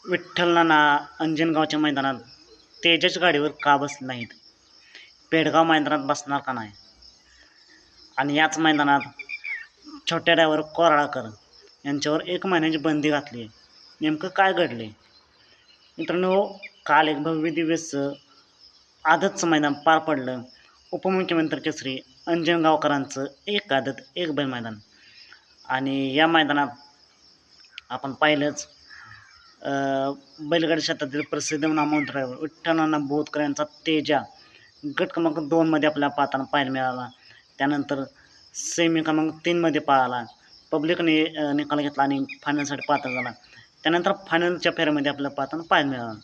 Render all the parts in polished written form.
विठ्ठल नाना अंजनगावच्या मैदानात तेजस गाडीवर का बसले नाहीत? पेडगाव मैदानात बसणार का नाही? आणि याच मैदानात छोट्या ड्रायव्हर कोराळकर यांच्यावर 1 महिन्याची बंदी घातली. नेमकं काय घडले? मित्रांनो, काल एक भव्य दिवस आदतचं मैदान पार पडलं. उपमुख्यमंत्री केसरी अंजनगावकरांचं 1 आदत 1 बैल मैदान. आणि या मैदानात आपण पाहिलंच बैलगाडी क्षेत्रातील प्रसिद्ध नामवंत ड्रायव्हर विठ्ठल नाना बोरकर यांचा तेजा गट क्रमांक 2 मध्ये आपल्याला पाहताना पाहायला मिळाला. त्यानंतर सेमी क्रमांक 3 मध्ये पळाला. पब्लिकने निकाल घेतला आणि फायनलसाठी पात्र झाला. त्यानंतर फायनलच्या फेऱ्यामध्ये आपल्याला पाहताना पाहायला मिळाला.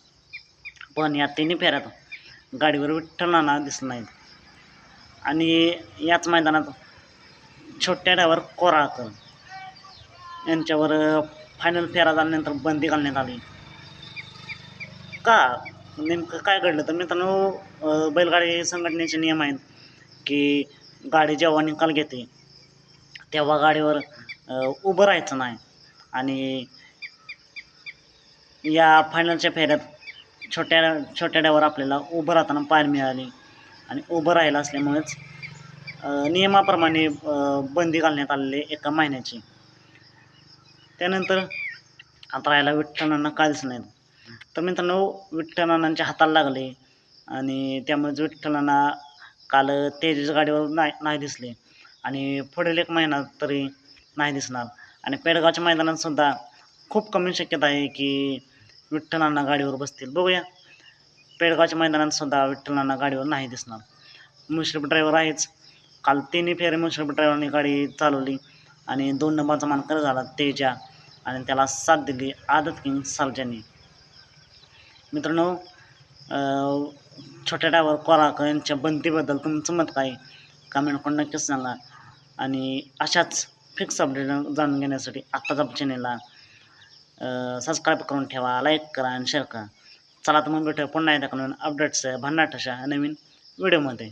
पण या तिन्ही फेऱ्यात गाडीवर विठ्ठल नाना दिसले नाहीत. आणि याच मैदानात छोट्या ड्रायव्हर कोराळकर यांच्यावर फायनल फेरा झाल्यानंतर बंदी घालण्यात आली. का? नेमकं काय घडलं? तर मित्रांनो, बैलगाडी संघटनेचे नियम आहेत की गाडी जेव्हा निकाल घेते तेव्हा गाडीवर उभं राहायचं नाही. आणि या फायनलच्या फेऱ्यात छोट्या ड्रायव्हर आपल्याला उभं राहताना पाहायला मिळाली. आणि उभं राहिलं असल्यामुळेच नियमाप्रमाणे बंदी घालण्यात आलेली 1 महिन्याची. त्यानंतर आता राहायला विठ्ठल नाना का दिसत नाहीत? तर मित्रांनो, विठ्ठल नानांच्या हाताला लागले आणि त्यामुळेच विठ्ठल नाना काल तेजस गाडीवर नाही दिसले आणि पुढील 1 महिना तरी नाही दिसणार. आणि पेडगावच्या मैदानातसुद्धा खूप कमी शक्यता आहे की विठ्ठल नाना गाडीवर बसतील. बघूया, पेडगावच्या मैदानातसुद्धा विठ्ठल नाना गाडीवर नाही दिसणार. मुश्रीफ ड्रायव्हर आहेच. काल 3 फेरे मुश्रीफ ड्रायव्हरने गाडी चालवली आणि 2 नंबरचा मानकरी झाला तेजा आणि त्याला साथ दिली आदत किंग सर्जानी. मित्रांनो, छोट्या ड्रायव्हर कोराळकर यांच्या बंदीबद्दल तुमचं मत काय? कमेंट करून नक्कीच सांगा. आणि अशाच फिक्स अपडेट जाणून घेण्यासाठी आत्ताच आपल्या चॅनेलला सबस्क्राईब करून ठेवा, लाईक करा आणि शेअर करा. चला तर मग भेटूया पुन्हा एकदा नवीन अपडेट्स भन्नाट अशा नवीन व्हिडिओमध्ये.